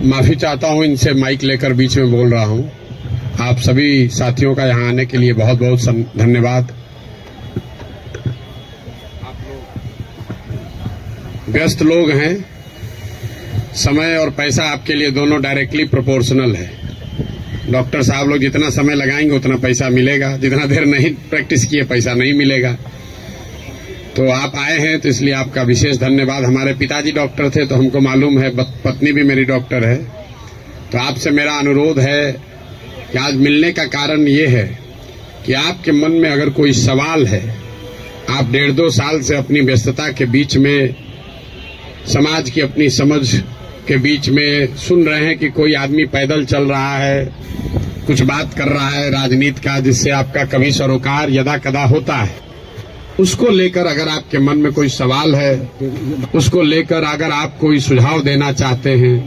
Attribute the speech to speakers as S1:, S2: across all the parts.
S1: माफी चाहता हूं, इनसे माइक लेकर बीच में बोल रहा हूं। आप सभी साथियों का यहां आने के लिए बहुत बहुत धन्यवाद। व्यस्त लोग हैं, समय और पैसा आपके लिए दोनों डायरेक्टली प्रोपोर्शनल है। डॉक्टर साहब लोग जितना समय लगाएंगे उतना पैसा मिलेगा, जितना देर नहीं प्रैक्टिस किए पैसा नहीं मिलेगा। तो आप आए हैं तो इसलिए आपका विशेष धन्यवाद। हमारे पिताजी डॉक्टर थे तो हमको मालूम है, पत्नी भी मेरी डॉक्टर है। तो आपसे मेरा अनुरोध है कि आज मिलने का कारण ये है कि आपके मन में अगर कोई सवाल है, आप 1.5-2 साल से अपनी व्यस्तता के बीच में, समाज की अपनी समझ के बीच में सुन रहे हैं कि कोई आदमी पैदल चल रहा है, कुछ बात कर रहा है राजनीति का, जिससे आपका कभी सरोकार यदा कदा होता है। उसको लेकर अगर आपके मन में कोई सवाल है, उसको लेकर अगर आप कोई सुझाव देना चाहते हैं,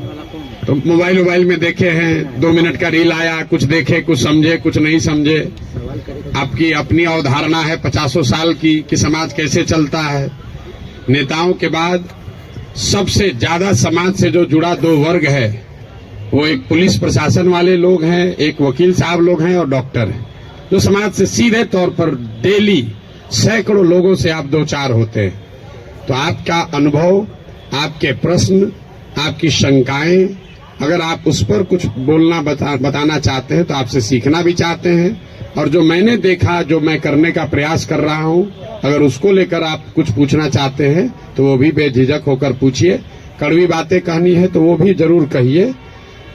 S1: तो मोबाइल में देखे हैं, 2 मिनट का रील आया, कुछ देखे, कुछ समझे, कुछ नहीं समझे। आपकी अपनी अवधारणा है 50 साल की कि समाज कैसे चलता है। नेताओं के बाद सबसे ज्यादा समाज से जो जुड़ा 2 वर्ग है, वो एक पुलिस प्रशासन वाले लोग हैं, एक वकील साहब लोग हैं और डॉक्टर हैं, जो समाज से सीधे तौर पर डेली सैकड़ों लोगों से आप 2-4 होते हैं। तो आपका अनुभव, आपके प्रश्न, आपकी शंकाएं, अगर आप उस पर कुछ बोलना बताना चाहते हैं तो आपसे सीखना भी चाहते हैं, और जो मैंने देखा, जो मैं करने का प्रयास कर रहा हूं, अगर उसको लेकर आप कुछ पूछना चाहते हैं तो वो भी बेझिझक होकर पूछिए। कड़वी बातें कहनी है तो वो भी जरूर कहिए।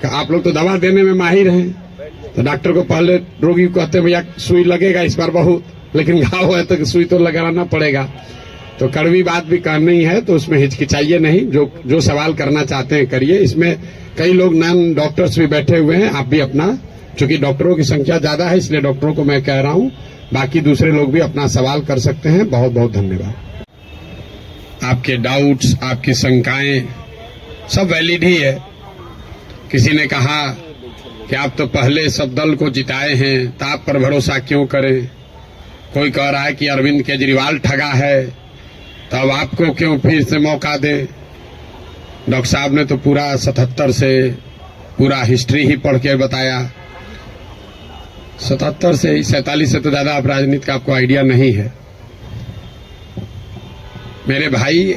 S1: आप लोग तो दवा देने में माहिर हैं, तो डॉक्टर को पहले रोगी को कहते हैं भैया सुई लगेगा इस बार बहुत, लेकिन घाव है तो सुई तो लगाना पड़ेगा। तो कड़वी बात भी कहनी है तो उसमें हिचकिचाइए नहीं, जो सवाल करना चाहते हैं करिए। इसमें कई लोग नॉन डॉक्टर्स भी बैठे हुए हैं, आप भी अपना, चूंकि डॉक्टरों की संख्या ज्यादा है इसलिए डॉक्टरों को मैं कह रहा हूं, बाकी दूसरे लोग भी अपना सवाल कर सकते हैं। बहुत बहुत धन्यवाद। आपके डाउट्स, आपकी शंकाएं सब वैलिड ही है। किसी ने कहा कि आप तो पहले सब दल को जिताए हैं तो आप पर भरोसा क्यों करें। कोई कह रहा है कि अरविंद केजरीवाल ठगा है तो अब आपको क्यों फिर से मौका दें। डॉक्टर साहब ने तो पूरा 77 से पूरा हिस्ट्री ही पढ़ के बताया। 77 से 47 से तो ज्यादा आप राजनीति का आपको आइडिया नहीं है। मेरे भाई,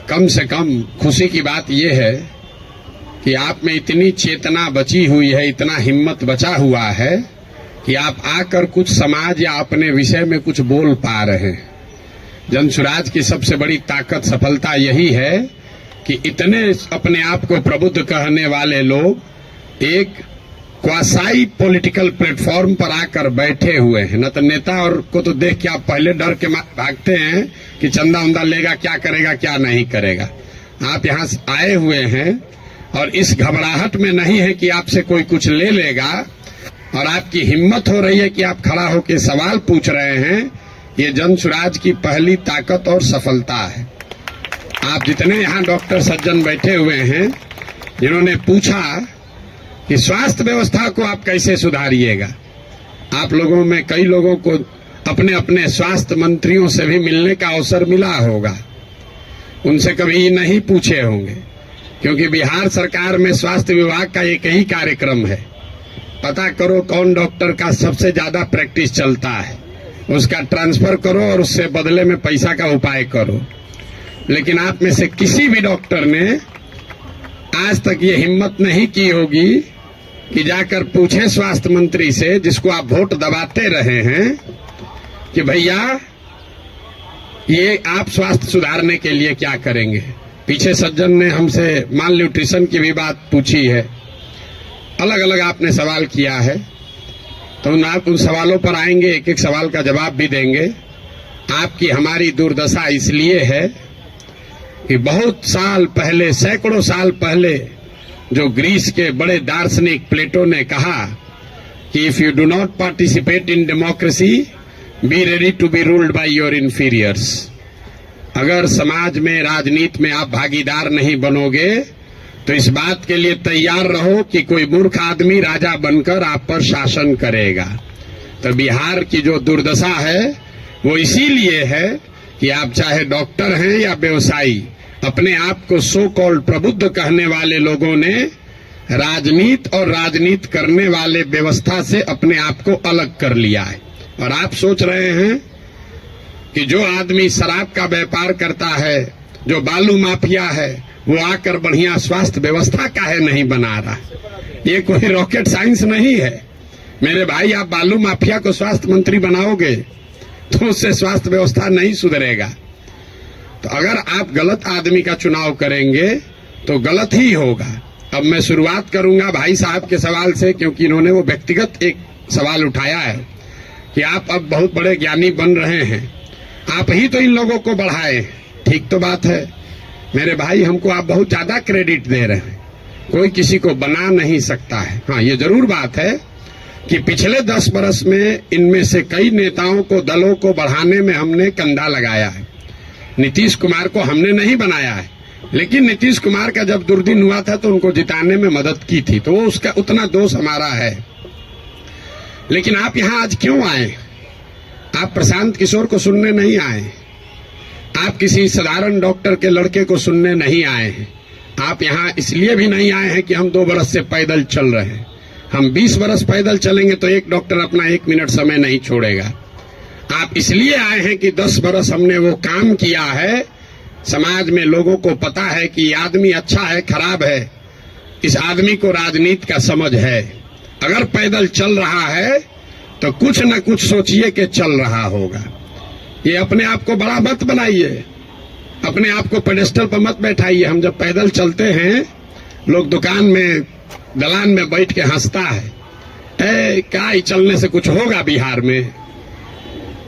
S1: कम से कम खुशी की बात यह है कि आप में इतनी चेतना बची हुई है, इतना हिम्मत बचा हुआ है कि आप आकर कुछ समाज या अपने विषय में कुछ बोल पा रहे हैं। जनसुराज की सबसे बड़ी ताकत, सफलता यही है कि इतने अपने आप को प्रबुद्ध कहने वाले लोग एक क्वासाई पॉलिटिकल प्लेटफॉर्म पर आकर बैठे हुए हैं। न तो नेता और को तो देख के आप पहले डर के भागते हैं कि चंदा उंदा लेगा, क्या करेगा, क्या नहीं करेगा। आप यहाँ आए हुए हैं और इस घबराहट में नहीं है कि आपसे कोई कुछ ले लेगा, और आपकी हिम्मत हो रही है कि आप खड़ा होकर सवाल पूछ रहे हैं। ये जनसुराज की पहली ताकत और सफलता है। आप जितने यहाँ डॉक्टर सज्जन बैठे हुए हैं, जिन्होंने पूछा कि स्वास्थ्य व्यवस्था को आप कैसे सुधारिएगा, आप लोगों में कई लोगों को अपने अपने स्वास्थ्य मंत्रियों से भी मिलने का अवसर मिला होगा। उनसे कभी नहीं पूछे होंगे, क्योंकि बिहार सरकार में स्वास्थ्य विभाग का एक ही कार्यक्रम है, पता करो कौन डॉक्टर का सबसे ज्यादा प्रैक्टिस चलता है, उसका ट्रांसफर करो और उससे बदले में पैसा का उपाय करो। लेकिन आप में से किसी भी डॉक्टर ने आज तक ये हिम्मत नहीं की होगी कि जाकर पूछे स्वास्थ्य मंत्री से, जिसको आप वोट दबाते रहे हैं, कि भैया ये आप स्वास्थ्य सुधारने के लिए क्या करेंगे। पीछे सज्जन ने हमसे माल न्यूट्रिशन की भी बात पूछी है, अलग अलग आपने सवाल किया है, तो आप उन सवालों पर आएंगे, एक एक सवाल का जवाब भी देंगे। आपकी हमारी दुर्दशा इसलिए है कि बहुत साल पहले, सैकड़ों साल पहले, जो ग्रीस के बड़े दार्शनिक प्लेटो ने कहा कि if you do not participate in democracy, be ready to be ruled by your inferiors. अगर समाज में, राजनीति में आप भागीदार नहीं बनोगे तो इस बात के लिए तैयार रहो कि कोई मूर्ख आदमी राजा बनकर आप पर शासन करेगा। तो बिहार की जो दुर्दशा है वो इसीलिए है कि आप चाहे डॉक्टर हैं या व्यवसायी, अपने आप को सो कॉल्ड प्रबुद्ध कहने वाले लोगों ने राजनीति और राजनीति करने वाले व्यवस्था से अपने आप को अलग कर लिया है। और आप सोच रहे हैं कि जो आदमी शराब का व्यापार करता है, जो बालू माफिया है, वो आकर बढ़िया स्वास्थ्य व्यवस्था काहे नहीं बना रहा। ये कोई रॉकेट साइंस नहीं है मेरे भाई। आप बालू माफिया को स्वास्थ्य मंत्री बनाओगे तो उससे स्वास्थ्य व्यवस्था नहीं सुधरेगा। तो अगर आप गलत आदमी का चुनाव करेंगे तो गलत ही होगा। अब मैं शुरुआत करूंगा भाई साहब के सवाल से, क्योंकि इन्होंने वो व्यक्तिगत एक सवाल उठाया है कि आप अब बहुत बड़े ज्ञानी बन रहे हैं, आप ही तो इन लोगों को बढ़ाए। ठीक तो बात है मेरे भाई, हमको आप बहुत ज्यादा क्रेडिट दे रहे हैं। कोई किसी को बना नहीं सकता है। हाँ, ये जरूर बात है कि पिछले 10 वर्ष में इनमें से कई नेताओं को, दलों को बढ़ाने में हमने कंधा लगाया है। नीतीश कुमार को हमने नहीं बनाया है, लेकिन नीतीश कुमार का जब दुर्दिन हुआ था तो उनको जिताने में मदद की थी, तो वो उसका उतना दोष हमारा है। लेकिन आप यहाँ आज क्यों आए? आप प्रशांत किशोर को सुनने नहीं आए, आप किसी साधारण डॉक्टर के लड़के को सुनने नहीं आए हैं। आप यहाँ इसलिए भी नहीं आए हैं कि हम 2 बरस से पैदल चल रहे हैं। हम 20 बरस पैदल चलेंगे तो एक डॉक्टर अपना 1 मिनट समय नहीं छोड़ेगा। आप इसलिए आए हैं कि 10 बरस हमने वो काम किया है, समाज में लोगों को पता है कि ये आदमी अच्छा है, खराब है, इस आदमी को राजनीति का समझ है। अगर पैदल चल रहा है तो कुछ न कुछ सोचिए कि चल रहा होगा। ये अपने आप को बड़ा मत बनाइए, अपने आप को पेडेस्टल पर मत बैठाइए। हम जब पैदल चलते हैं, लोग दुकान में, दलान में बैठ के हंसता है, क्या ही चलने से कुछ होगा बिहार में।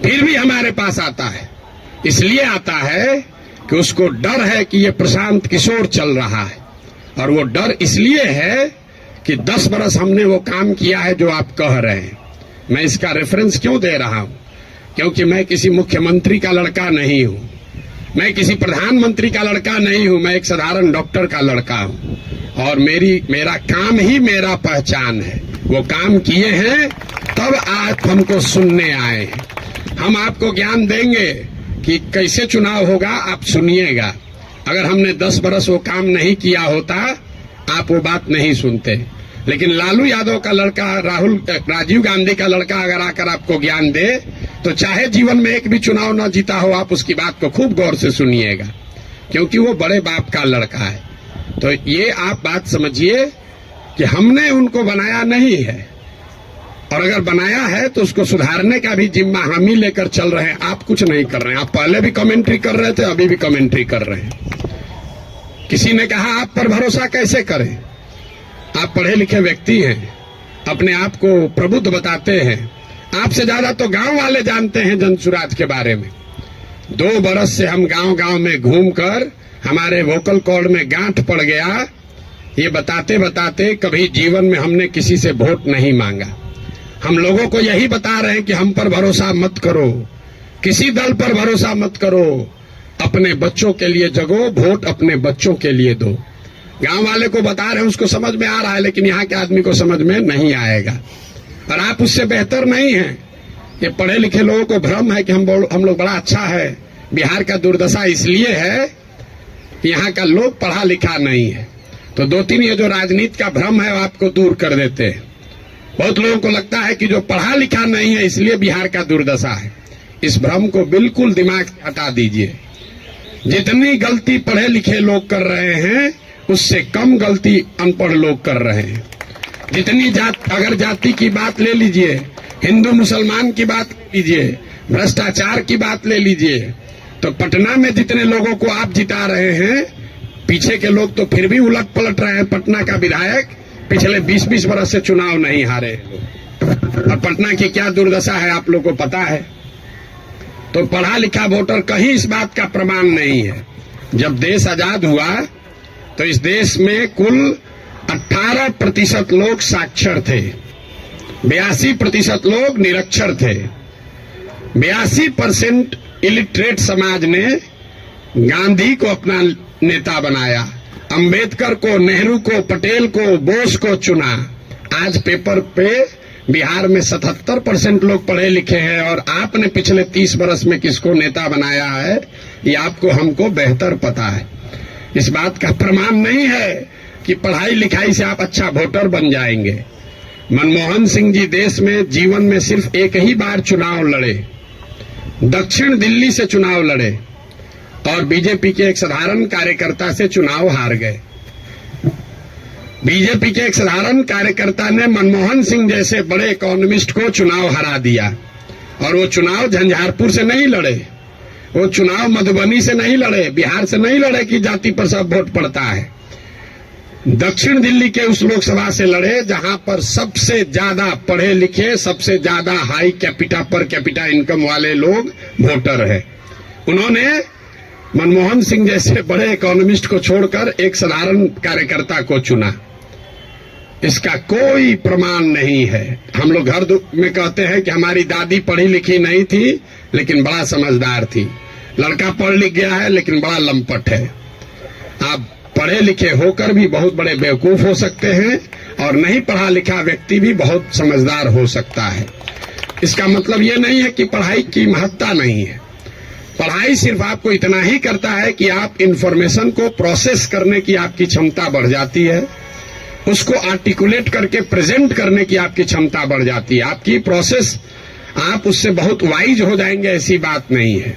S1: फिर भी हमारे पास आता है, इसलिए आता है कि उसको डर है कि ये प्रशांत किशोर चल रहा है। और वो डर इसलिए है कि 10 बरस हमने वो काम किया है जो आप कह रहे हैं। मैं इसका रेफरेंस क्यों दे रहा हूं? क्योंकि मैं किसी मुख्यमंत्री का लड़का नहीं हूं, मैं किसी प्रधानमंत्री का लड़का नहीं हूं, मैं एक साधारण डॉक्टर का लड़का हूं। और मेरा काम ही मेरा पहचान है। वो काम किए हैं तब आप हमको सुनने आए हैं। हम आपको ज्ञान देंगे कि कैसे चुनाव होगा, आप सुनिएगा। अगर हमने 10 बरस वो काम नहीं किया होता, आप वो बात नहीं सुनते। लेकिन लालू यादव का लड़का, राजीव गांधी का लड़का अगर आकर आपको ज्ञान दे, तो चाहे जीवन में एक भी चुनाव न जीता हो, आप उसकी बात को खूब गौर से सुनिएगा, क्योंकि वो बड़े बाप का लड़का है। तो ये आप बात समझिए कि हमने उनको बनाया नहीं है, और अगर बनाया है तो उसको सुधारने का भी जिम्मा हम ही लेकर चल रहे हैं। आप कुछ नहीं कर रहे हैं। आप पहले भी कमेंट्री कर रहे थे, अभी भी कमेंट्री कर रहे हैं। किसी ने कहा आप पर भरोसा कैसे करें? आप पढ़े लिखे व्यक्ति हैं, अपने आप को प्रबुद्ध बताते हैं। आपसे ज्यादा तो गांव वाले जानते हैं जनसुराज के बारे में। 2 बरस से हम गांव गांव में घूमकर हमारे वोकल कॉर्ड में गांठ पड़ गया। ये बताते बताते कभी जीवन में हमने किसी से वोट नहीं मांगा। हम लोगों को यही बता रहे हैं कि हम पर भरोसा मत करो, किसी दल पर भरोसा मत करो, अपने बच्चों के लिए जगो, वोट अपने बच्चों के लिए दो। गांव वाले को बता रहे हैं, उसको समझ में आ रहा है, लेकिन यहाँ के आदमी को समझ में नहीं आएगा। और आप उससे बेहतर नहीं हैं। ये पढ़े लिखे लोगों को भ्रम है कि हम लोग बड़ा अच्छा है। बिहार का दुर्दशा इसलिए है कि यहाँ का लोग पढ़ा लिखा नहीं है। तो 2-3 ये जो राजनीति का भ्रम है वो आपको दूर कर देते हैं। बहुत लोगों को लगता है कि जो पढ़ा लिखा नहीं है इसलिए बिहार का दुर्दशा है। इस भ्रम को बिल्कुल दिमाग से हटा दीजिए। जितनी गलती पढ़े लिखे लोग कर रहे हैं, उससे कम गलती अनपढ़ लोग कर रहे हैं। जितनी अगर जाति की बात ले लीजिए, हिंदू मुसलमान की बात ले लीजिए, भ्रष्टाचार की बात ले लीजिए, तो पटना में जितने लोगों को आप जिता रहे हैं, पीछे के लोग तो फिर भी उलट पलट रहे हैं। पटना का विधायक पिछले 20-20 वर्ष से चुनाव नहीं हारे। और पटना की क्या दुर्दशा है आप लोग को पता है। तो पढ़ा लिखा वोटर कहीं इस बात का प्रमाण नहीं है। जब देश आजाद हुआ तो इस देश में कुल 18% लोग साक्षर थे, 82% लोग निरक्षर थे। 82% इलिटरेट समाज ने गांधी को अपना नेता बनाया, अंबेडकर को, नेहरू को, पटेल को, बोस को चुना। आज पेपर पे बिहार में 77% लोग पढ़े लिखे हैं, और आपने पिछले 30 वर्ष में किसको नेता बनाया है ये आपको हमको बेहतर पता है। इस बात का प्रमाण नहीं है कि पढ़ाई लिखाई से आप अच्छा वोटर बन जाएंगे। मनमोहन सिंह जी देश में जीवन में सिर्फ एक ही बार चुनाव लड़े, दक्षिण दिल्ली से चुनाव लड़े और बीजेपी के एक साधारण कार्यकर्ता से चुनाव हार गए। बीजेपी के एक साधारण कार्यकर्ता ने मनमोहन सिंह जैसे बड़े इकोनॉमिस्ट को चुनाव हरा दिया। और वो चुनाव झंझारपुर से नहीं लड़े, वो चुनाव मधुबनी से नहीं लड़े, बिहार से नहीं लड़े कि जाति पर सब वोट पड़ता है। दक्षिण दिल्ली के उस लोकसभा से लड़े जहां पर सबसे ज्यादा पढ़े लिखे, सबसे ज्यादा high capita per capita income वाले लोग वोटर है। उन्होंने मनमोहन सिंह जैसे बड़े इकोनॉमिस्ट को छोड़कर एक साधारण कार्यकर्ता को चुना। इसका कोई प्रमाण नहीं है। हम लोग घर में कहते हैं कि हमारी दादी पढ़ी लिखी नहीं थी लेकिन बड़ा समझदार थी। लड़का पढ़ लिख गया है लेकिन बड़ा लंपट है। आप पढ़े लिखे होकर भी बहुत बड़े बेवकूफ हो सकते हैं और नहीं पढ़ा लिखा व्यक्ति भी बहुत समझदार हो सकता है। इसका मतलब ये नहीं है कि पढ़ाई की महत्ता नहीं है। पढ़ाई सिर्फ आपको इतना ही करता है कि आप इंफॉर्मेशन को प्रोसेस करने की आपकी क्षमता बढ़ जाती है, उसको आर्टिकुलेट करके प्रेजेंट करने की आपकी क्षमता बढ़ जाती है। आपकी प्रोसेस, आप उससे बहुत वाइज हो जाएंगे, ऐसी बात नहीं है।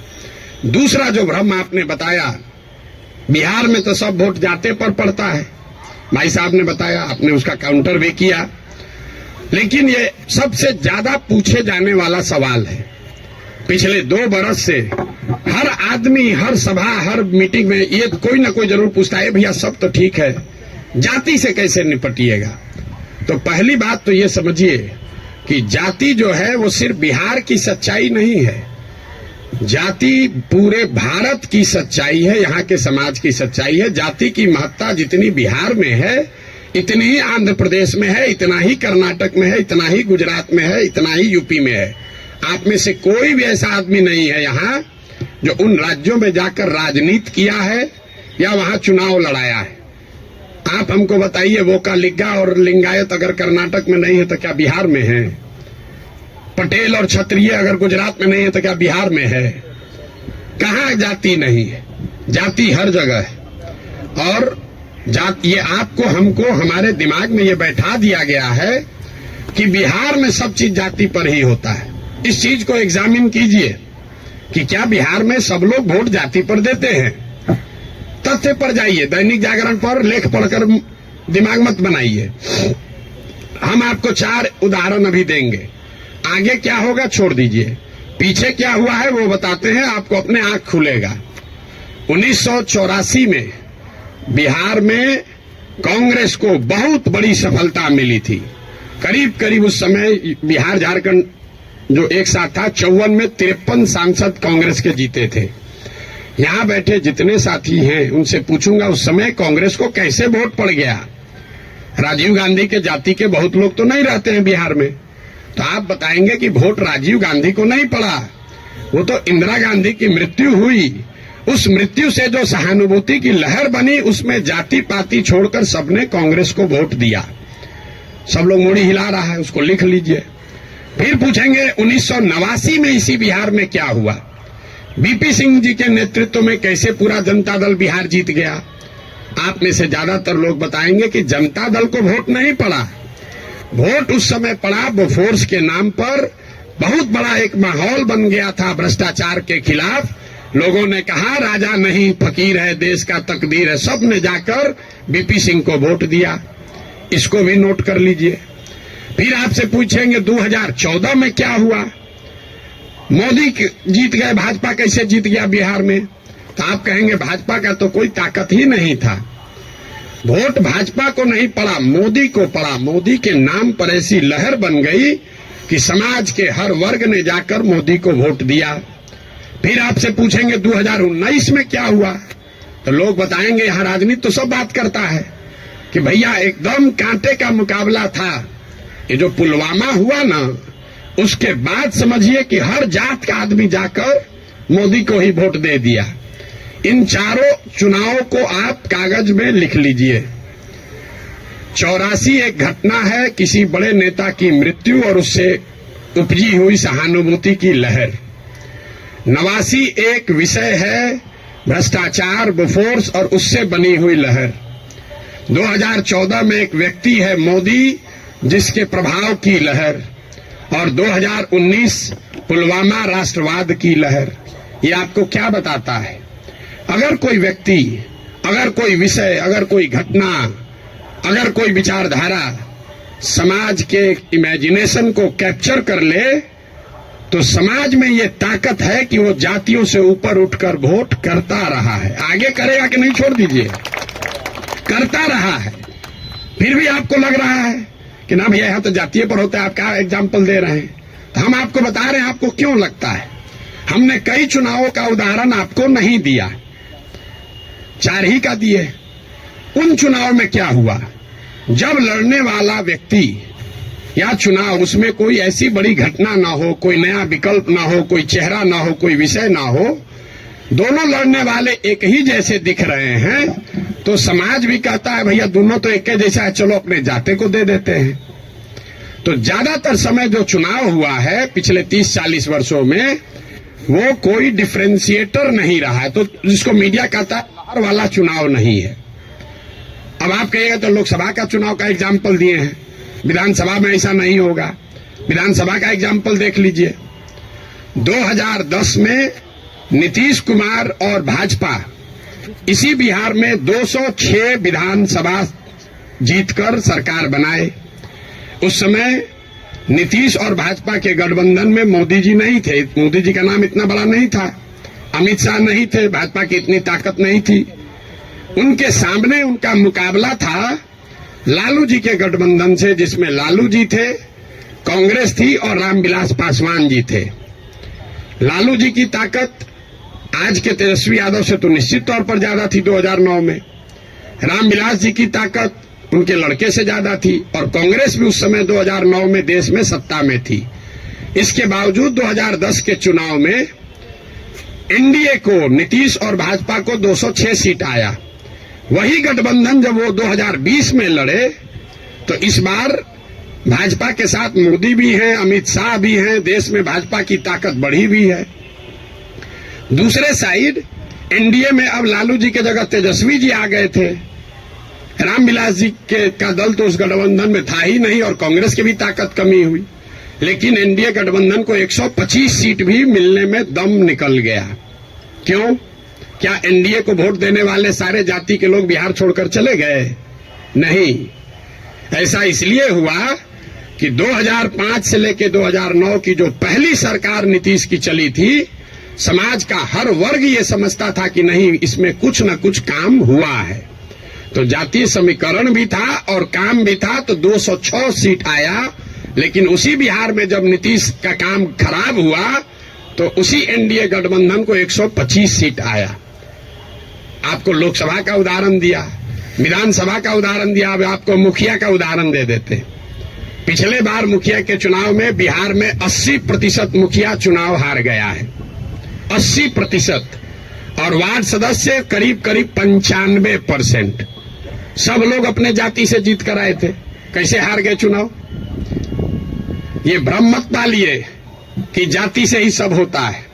S1: दूसरा जो भ्रम आपने बताया, बिहार में तो सब वोट जाते पर पड़ता है, भाई साहब ने बताया, आपने उसका काउंटर भी किया। लेकिन ये सबसे ज्यादा पूछे जाने वाला सवाल है। पिछले 2 बरस से हर आदमी, हर सभा, हर मीटिंग में ये कोई ना कोई जरूर पूछता है, भैया सब तो ठीक है, जाति से कैसे निपटिएगा। तो पहली बात तो ये समझिए कि जाति जो है वो सिर्फ बिहार की सच्चाई नहीं है, जाति पूरे भारत की सच्चाई है, यहाँ के समाज की सच्चाई है। जाति की महत्ता जितनी बिहार में है इतनी ही आंध्र प्रदेश में है, इतना ही कर्नाटक में है, इतना ही गुजरात में है, इतना ही यूपी में है। आप में से कोई भी ऐसा आदमी नहीं है यहाँ जो उन राज्यों में जाकर राजनीति किया है या वहां चुनाव लड़ाया है। आप हमको बताइए, वोका लिग्गा और लिंगायत अगर कर्नाटक में नहीं है तो क्या बिहार में है? पटेल और क्षत्रिय अगर गुजरात में नहीं है तो क्या बिहार में है? कहाँ जाति नहीं है? जाति हर जगह है। और ये आपको हमको हमारे दिमाग में ये बैठा दिया गया है कि बिहार में सब चीज जाति पर ही होता है। इस चीज को एग्जामिन कीजिए कि क्या बिहार में सब लोग वोट जाति पर देते हैं। तथ्य पर जाइए, दैनिक जागरण पर लेख पढ़कर दिमाग मत बनाइए। हम आपको 4 उदाहरण अभी देंगे। आगे क्या होगा छोड़ दीजिए, पीछे क्या हुआ है वो बताते हैं, आपको अपने आंख खुलेगा। 1984 में बिहार में कांग्रेस को बहुत बड़ी सफलता मिली थी। करीब करीब उस समय बिहार झारखंड जो एक साथ था, 54 में 53 सांसद कांग्रेस के जीते थे। यहां बैठे जितने साथी हैं उनसे पूछूंगा उस समय कांग्रेस को कैसे वोट पड़ गया। राजीव गांधी के जाति के बहुत लोग तो नहीं रहते हैं बिहार में, तो आप बताएंगे कि वोट राजीव गांधी को नहीं पड़ा, वो तो इंदिरा गांधी की मृत्यु हुई। उस मृत्यु से जो सहानुभूति की लहर बनी उसमें जाति पाति छोड़कर सबने कांग्रेस को वोट दिया। सब लोग मोड़ी हिला रहा है, उसको लिख लीजिए। फिर पूछेंगे 1989 में इसी बिहार में क्या हुआ, बीपी सिंह जी के नेतृत्व में कैसे पूरा जनता दल बिहार जीत गया। आप में से ज्यादातर लोग बताएंगे कि जनता दल को वोट नहीं पड़ा, वोट उस समय पड़ा बोफोर्स के नाम पर। बहुत बड़ा एक माहौल बन गया था भ्रष्टाचार के खिलाफ। लोगों ने कहा राजा नहीं फकीर है, देश का तकदीर है। सब ने जाकर बीपी सिंह को वोट दिया, इसको भी नोट कर लीजिए। फिर आपसे पूछेंगे 2014 में क्या हुआ, मोदी जीत गए, भाजपा कैसे जीत गया बिहार में, तो आप कहेंगे भाजपा का तो कोई ताकत ही नहीं था। वोट भाजपा को नहीं पड़ा, मोदी को पड़ा। मोदी के नाम पर ऐसी लहर बन गई कि समाज के हर वर्ग ने जाकर मोदी को वोट दिया। फिर आपसे पूछेंगे 2019 में क्या हुआ, तो लोग बताएंगे यहां राजनीति तो सब बात करता है कि भैया एकदम कांटे का मुकाबला था। ये जो पुलवामा हुआ ना, उसके बाद समझिए कि हर जात का आदमी जाकर मोदी को ही वोट दे दिया। इन चारों चुनावों को आप कागज में लिख लीजिए। 84 एक घटना है, किसी बड़े नेता की मृत्यु और उससे उपजी हुई सहानुभूति की लहर। 89 एक विषय है भ्रष्टाचार, बोफोर्स और उससे बनी हुई लहर। 2014 में एक व्यक्ति है मोदी, जिसके प्रभाव की लहर, और 2019 पुलवामा राष्ट्रवाद की लहर। ये आपको क्या बताता है? अगर कोई व्यक्ति, अगर कोई विषय, अगर कोई घटना, अगर कोई विचारधारा समाज के इमेजिनेशन को कैप्चर कर ले, तो समाज में ये ताकत है कि वो जातियों से ऊपर उठकर वोट करता रहा है। आगे करेगा कि नहीं छोड़ दीजिए, करता रहा है। फिर भी आपको लग रहा है कि ना भैया यहां तो जातीय पर होता है, आप क्या एग्जाम्पल दे रहे हैं? तो हम आपको बता रहे हैं आपको क्यों लगता है। हमने कई चुनावों का उदाहरण आपको नहीं दिया, 4 ही का दिए। उन चुनाव में क्या हुआ, जब लड़ने वाला व्यक्ति या चुनाव, उसमें कोई ऐसी बड़ी घटना ना हो, कोई नया विकल्प ना हो, कोई चेहरा ना हो, कोई विषय ना हो, दोनों लड़ने वाले एक ही जैसे दिख रहे हैं, तो समाज भी कहता है भैया दोनों तो एक जैसा है, चलो अपने जाते को दे देते हैं। तो ज्यादातर समय जो चुनाव हुआ है पिछले 30-40 वर्षों में, वो कोई डिफरेंशिएटर नहीं रहा है। तो जिसको मीडिया कहता है बाहर वाला चुनाव नहीं है। अब आप कहिएगा तो लोकसभा का चुनाव का एग्जाम्पल दिए हैं, विधानसभा में ऐसा नहीं होगा। विधानसभा का एग्जाम्पल देख लीजिए। 2010 में नीतीश कुमार और भाजपा इसी बिहार में 206 विधानसभा जीतकर सरकार बनाए। उस समय नीतीश और भाजपा के गठबंधन में मोदी जी नहीं थे, मोदी जी का नाम इतना बड़ा नहीं था, अमित शाह नहीं थे, भाजपा की इतनी ताकत नहीं थी। उनके सामने उनका मुकाबला था लालू जी के गठबंधन से, जिसमें लालू जी थे, कांग्रेस थी और रामविलास पासवान जी थे। लालू जी की ताकत आज के तेजस्वी यादव से तो निश्चित तौर पर ज्यादा थी 2009 में। रामविलास जी की ताकत उनके लड़के से ज्यादा थी, और कांग्रेस भी उस समय 2009 में देश में सत्ता में थी। इसके बावजूद 2010 के चुनाव में एनडीए को, नीतीश और भाजपा को 206 सीट आया। वही गठबंधन जब वो 2020 में लड़े, तो इस बार भाजपा के साथ मोदी भी हैं, अमित शाह भी हैं, देश में भाजपा की ताकत बढ़ी भी है। दूसरे साइड एनडीए में अब लालू जी के जगह तेजस्वी जी आ गए थे। रामविलास जी का दल तो उस गठबंधन में था ही नहीं, और कांग्रेस की भी ताकत कमी हुई। लेकिन एनडीए गठबंधन को 125 सीट भी मिलने में दम निकल गया। क्यों? क्या एनडीए को वोट देने वाले सारे जाति के लोग बिहार छोड़कर चले गए? नहीं। ऐसा इसलिए हुआ कि 2005 से लेकर 2009 की जो पहली सरकार नीतीश की चली थी, समाज का हर वर्ग ये समझता था कि नहीं, इसमें कुछ न कुछ काम हुआ है। तो जातीय समीकरण भी था और काम भी था, तो 206 सीट आया। लेकिन उसी बिहार में जब नीतीश का काम खराब हुआ, तो उसी एनडीए गठबंधन को 125 सीट आया। आपको लोकसभा का उदाहरण दिया, विधानसभा का उदाहरण दिया, अब आपको मुखिया का उदाहरण दे देते। पिछले बार मुखिया के चुनाव में बिहार में 80% मुखिया चुनाव हार गया है, 80%, और वार्ड सदस्य करीब 95%। सब लोग अपने जाति से जीत कर आए थे। कैसे हार गए चुनाव? ये भ्रम मत पालिए कि जाति से ही सब होता है।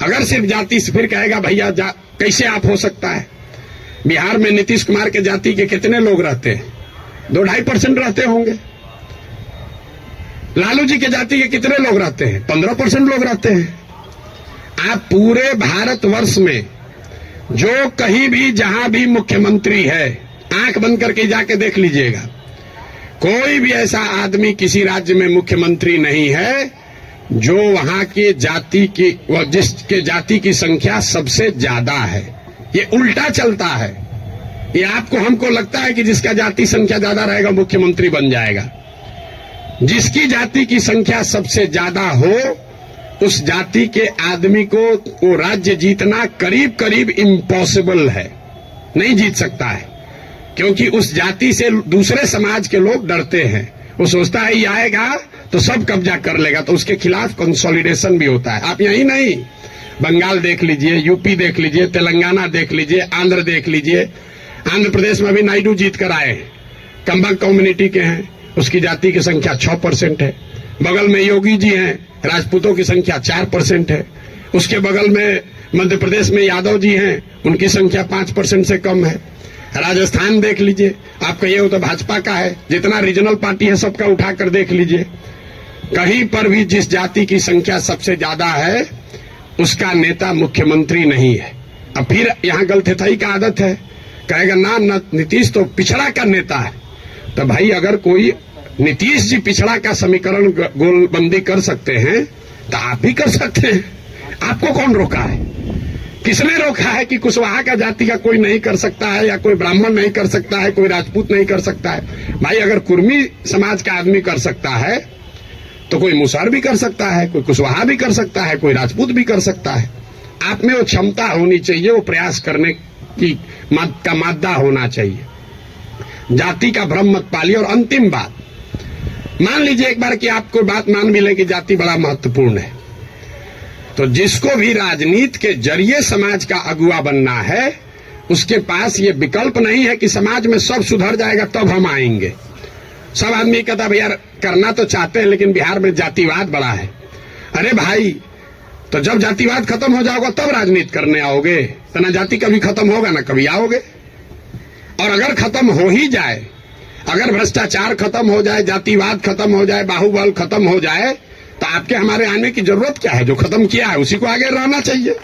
S1: अगर सिर्फ जाति से, फिर कहेगा भैया कैसे आप हो सकता है? बिहार में नीतीश कुमार के जाति के कितने लोग रहते हैं? 2-2.5% रहते होंगे। लालू जी के जाति के कितने लोग रहते हैं? 15% लोग रहते हैं। आप पूरे भारतवर्ष में जो कहीं भी जहां भी मुख्यमंत्री है, आंख बंद करके जाके देख लीजिएगा, कोई भी ऐसा आदमी किसी राज्य में मुख्यमंत्री नहीं है जो वहां के जाति की, जिसके जाति की संख्या सबसे ज्यादा है। ये उल्टा चलता है। ये आपको हमको लगता है कि जिसका जाति संख्या ज्यादा रहेगा मुख्यमंत्री बन जाएगा। जिसकी जाति की संख्या सबसे ज्यादा हो, उस जाति के आदमी को वो राज्य जीतना करीब करीब इम्पॉसिबल है, नहीं जीत सकता है। क्योंकि उस जाति से दूसरे समाज के लोग डरते हैं। वो सोचता है ये आएगा तो सब कब्जा कर लेगा, तो उसके खिलाफ कंसोलिडेशन भी होता है। आप यही नहीं, बंगाल देख लीजिए, यूपी देख लीजिए, तेलंगाना देख लीजिए, आंध्र देख लीजिए। आंध्र प्रदेश में भी नायडू जीत कर आए, कंबक कम्युनिटी के हैं, उसकी जाति की संख्या 6% है। बगल में योगी जी हैं, राजपूतों की संख्या 4% है। उसके बगल में मध्य प्रदेश में यादव जी हैं, उनकी संख्या 5% से कम है। राजस्थान देख लीजिए, आप कहिए वो तो भाजपा का है, जितना रीजनल पार्टी है सबका उठाकर देख लीजिए, कहीं पर भी जिस जाति की संख्या सबसे ज्यादा है उसका नेता मुख्यमंत्री नहीं है। अब फिर यहाँ गलथेथाई का आदत है, कहेगा ना नीतीश तो पिछड़ा का नेता है। तो भाई अगर कोई नीतीश जी पिछड़ा का समीकरण गोलबंदी कर सकते हैं तो आप भी कर सकते हैं। आपको कौन रोका है? किसने रोका है कि कुशवाहा का जाति का कोई नहीं कर सकता है, या कोई ब्राह्मण नहीं कर सकता है, कोई राजपूत नहीं कर सकता है? भाई अगर कुर्मी समाज का आदमी कर सकता है तो कोई मुसहर भी कर सकता है, कोई कुशवाहा भी कर सकता है, कोई राजपूत भी कर सकता है। आप में वो क्षमता होनी चाहिए, वो प्रयास करने की का मादा होना चाहिए। जाति का भ्रम मत पालिए। और अंतिम बात, मान लीजिए एक बार कि आपको बात मान भी ले कि जाति बड़ा महत्वपूर्ण है, तो जिसको भी राजनीति के जरिए समाज का अगुवा बनना है उसके पास ये विकल्प नहीं है कि समाज में सब सुधर जाएगा तब हम आएंगे। सब आदमी कहता भैया करना तो चाहते हैं लेकिन बिहार में जातिवाद बड़ा है। अरे भाई, तो जब जातिवाद खत्म हो जाओगा तब राजनीति करने आओगे, तो ना जाति कभी खत्म होगा ना कभी आओगे। और अगर खत्म हो ही जाए, अगर भ्रष्टाचार खत्म हो जाए, जातिवाद खत्म हो जाए, बाहुबल खत्म हो जाए, तो आपके हमारे आने की जरूरत क्या है? जो खत्म किया है उसी को आगे रहना चाहिए।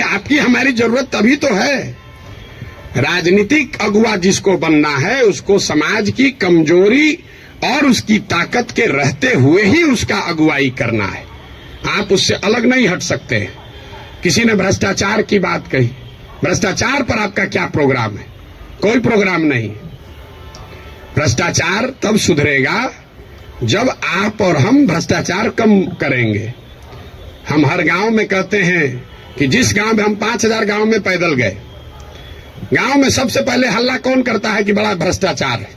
S1: आपकी हमारी जरूरत तभी तो है। राजनीतिक अगुवा जिसको बनना है उसको समाज की कमजोरी और उसकी ताकत के रहते हुए ही उसका अगुवाई करना है। आप उससे अलग नहीं हट सकते। किसी ने भ्रष्टाचार की बात कही, भ्रष्टाचार पर आपका क्या प्रोग्राम है? कोई प्रोग्राम नहीं। भ्रष्टाचार तब सुधरेगा जब आप और हम भ्रष्टाचार कम करेंगे। हम हर गांव में कहते हैं कि जिस गांव में हम 5000 गांव में पैदल गए, गांव में सबसे पहले हल्ला कौन करता है कि बड़ा भ्रष्टाचार है,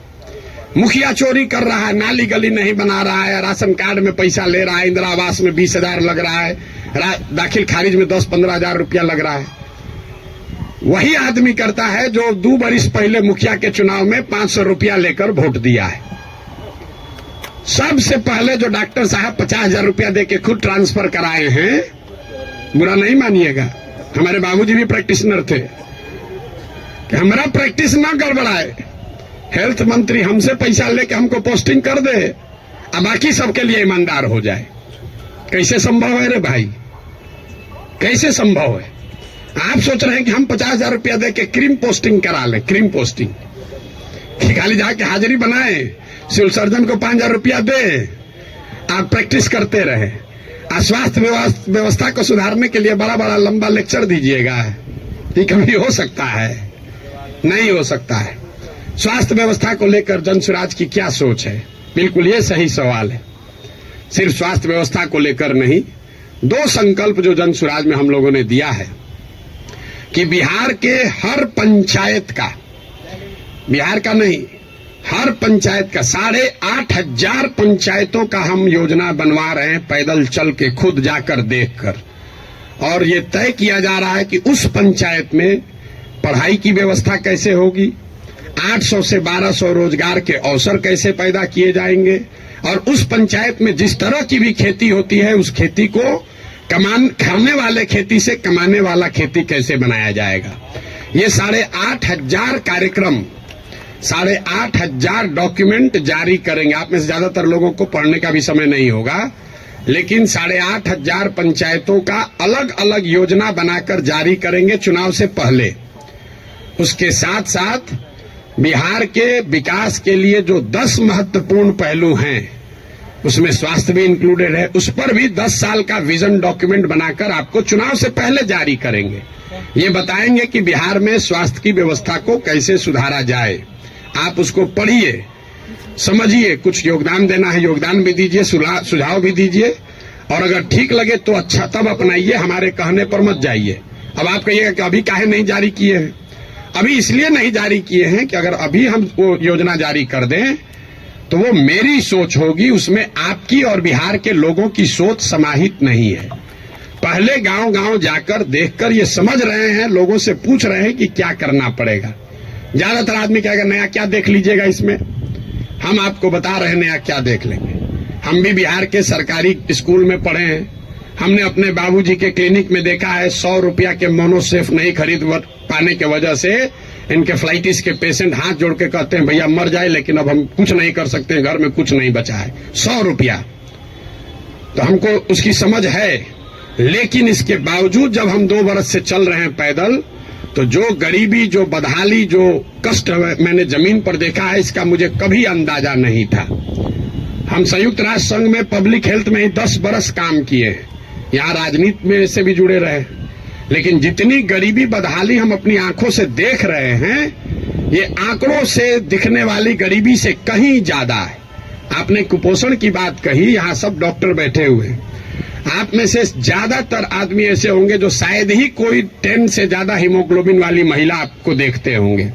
S1: मुखिया चोरी कर रहा है, नाली गली नहीं बना रहा है, राशन कार्ड में पैसा ले रहा है, इंदिरा आवास में 20,000 लग रहा है, दाखिल खारिज में 10-15 हजार रुपया लग रहा है। वही आदमी करता है जो 2 बरिस पहले मुखिया के चुनाव में 500 रुपया लेकर वोट दिया है। सबसे पहले जो डॉक्टर साहब 50,000 रुपया देके खुद ट्रांसफर कराए हैं, बुरा नहीं मानिएगा, हमारे बाबूजी भी प्रैक्टिशनर थे, कि हमारा प्रैक्टिस ना गड़बड़ाए, हेल्थ मंत्री हमसे पैसा लेके हमको पोस्टिंग कर दे और बाकी सबके लिए ईमानदार हो जाए। कैसे संभव है रे भाई? कैसे संभव है? आप सोच रहे हैं कि हम 50,000 रुपया देके क्रीम पोस्टिंग करा लें, क्रीम पोस्टिंग कि खाली जाके हाजिरी बनाए, सिविल सर्जन को 5,000 रुपया दे, आप प्रैक्टिस करते रहे। स्वास्थ्य व्यवस्था को सुधारने के लिए बड़ा बड़ा लंबा लेक्चर दीजिएगा, ये कभी हो सकता है? नहीं हो सकता है। स्वास्थ्य व्यवस्था को लेकर जनसुराज की क्या सोच है? बिल्कुल ये सही सवाल है। सिर्फ स्वास्थ्य व्यवस्था को लेकर नहीं, 2 संकल्प जो जनसुराज में हम लोगों ने दिया है कि बिहार के हर पंचायत का, बिहार का नहीं, हर पंचायत का 8,500 पंचायतों का हम योजना बनवा रहे हैं, पैदल चल के खुद जाकर देखकर। और ये तय किया जा रहा है कि उस पंचायत में पढ़ाई की व्यवस्था कैसे होगी, 800 से 1200 रोजगार के अवसर कैसे पैदा किए जाएंगे, और उस पंचायत में जिस तरह की भी खेती होती है उस खेती को खाने वाले खेती से कमाने वाला खेती कैसे बनाया जाएगा। ये 8,500 कार्यक्रम, 8,500 डॉक्यूमेंट जारी करेंगे। आप में से ज्यादातर लोगों को पढ़ने का भी समय नहीं होगा, लेकिन 8,500 पंचायतों का अलग अलग योजना बनाकर जारी करेंगे चुनाव से पहले। उसके साथ साथ बिहार के विकास के लिए जो 10 महत्वपूर्ण पहलू हैं उसमें स्वास्थ्य भी इंक्लूडेड है, उस पर भी 10 साल का विजन डॉक्यूमेंट बनाकर आपको चुनाव से पहले जारी करेंगे। ये बताएंगे कि बिहार में स्वास्थ्य की व्यवस्था को कैसे सुधारा जाए। आप उसको पढ़िए, समझिए, कुछ योगदान देना है योगदान भी दीजिए, सुझाव भी दीजिए, और अगर ठीक लगे तो अच्छा तब अपनाइए, हमारे कहने पर मत जाइए। अब आप कहिएगा कि अभी काहे नहीं जारी किए हैं? अभी इसलिए नहीं जारी किए हैं कि अगर अभी हम वो योजना जारी कर दें तो वो मेरी सोच होगी, उसमें आपकी और बिहार के लोगों की सोच समाहित नहीं है। पहले गांव गांव जाकर देखकर ये समझ रहे हैं, लोगों से पूछ रहे हैं कि क्या करना पड़ेगा। ज्यादातर आदमी कहेगा नया क्या देख लीजिएगा इसमें, हम आपको बता रहे हैं नया क्या देख लेंगे। हम भी बिहार के सरकारी स्कूल में पढ़े हैं, हमने अपने बाबूजी के क्लिनिक में देखा है 100 रुपया के मोनोसेफ नहीं खरीद पाने की वजह से इनकेफ्लाइटिस के पेशेंट हाथ जोड़ के कहते हैं भैया मर जाए, लेकिन अब हम कुछ नहीं कर सकते, घर में कुछ नहीं बचा है। 100 रुपया, तो हमको उसकी समझ है, लेकिन इसके बावजूद जब हम 2 बरस से चल रहे हैं पैदल, तो जो गरीबी, जो बदहाली, जो कष्ट मैंने जमीन पर देखा है, इसका मुझे कभी अंदाजा नहीं था। हम संयुक्त राष्ट्र संघ में पब्लिक हेल्थ में ही 10 बरस काम किए हैं, यहाँ राजनीति में से भी जुड़े रहे, लेकिन जितनी गरीबी बदहाली हम अपनी आंखों से देख रहे हैं, ये आंकड़ों से दिखने वाली गरीबी से कहीं ज्यादा है। आपने कुपोषण की बात कही, यहाँ सब डॉक्टर बैठे हुए हैं, आप में से ज्यादातर आदमी ऐसे होंगे जो शायद ही कोई 10 से ज्यादा हीमोग्लोबिन वाली महिला आपको देखते होंगे।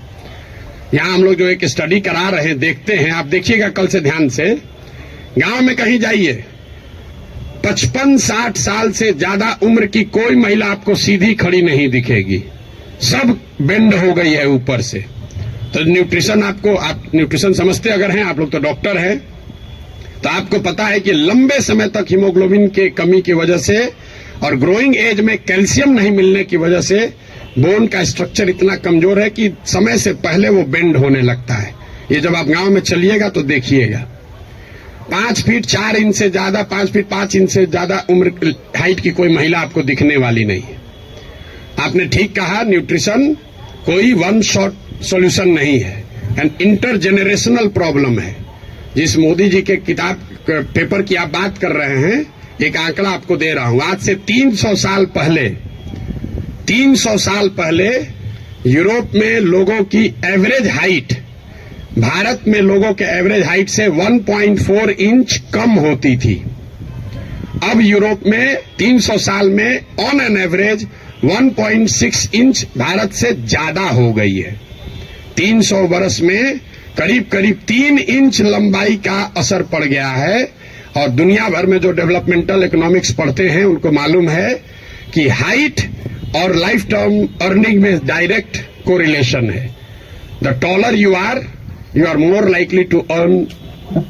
S1: यहाँ हम लोग जो एक स्टडी करा रहे हैं, देखते हैं, आप देखिएगा कल से ध्यान से, गांव में कहीं जाइए, 55-60 साल से ज्यादा उम्र की कोई महिला आपको सीधी खड़ी नहीं दिखेगी, सब बेंड हो गई है ऊपर से। तो न्यूट्रिशन, आप न्यूट्रिशन समझते अगर हैं, आप लोग तो डॉक्टर हैं, तो आपको पता है कि लंबे समय तक हीमोग्लोबिन के कमी की वजह से और ग्रोइंग एज में कैल्शियम नहीं मिलने की वजह से बोन का स्ट्रक्चर इतना कमजोर है कि समय से पहले वो बेंड होने लगता है। ये जब आप गांव में चलिएगा तो देखिएगा, 5 फीट 4 इंच से ज्यादा, 5 फीट 5 इंच से ज्यादा उम्र हाइट की कोई महिला आपको दिखने वाली नहीं है। आपने ठीक कहा, न्यूट्रिशन कोई वन शॉट सॉल्यूशन नहीं है, एंड इंटरजेनरेशनल प्रॉब्लम है। जिस मोदी जी के किताब पेपर की आप बात कर रहे हैं, एक आंकड़ा आपको दे रहा हूं, आज से 300 साल पहले यूरोप में लोगों की एवरेज हाइट भारत में लोगों के एवरेज हाइट से 1.4 इंच कम होती थी। अब यूरोप में 300 साल में on an average 1.6 inch Bharat से ज्यादा हो गई है। 300 वर्ष में करीब करीब 3 इंच लंबाई का असर पड़ गया है। और दुनिया भर में जो डेवलपमेंटल इकोनॉमिक्स पढ़ते हैं उनको मालूम है कि हाइट और लाइफ टर्म अर्निंग में डायरेक्ट कोरिलेशन है। The taller you are more likely to earn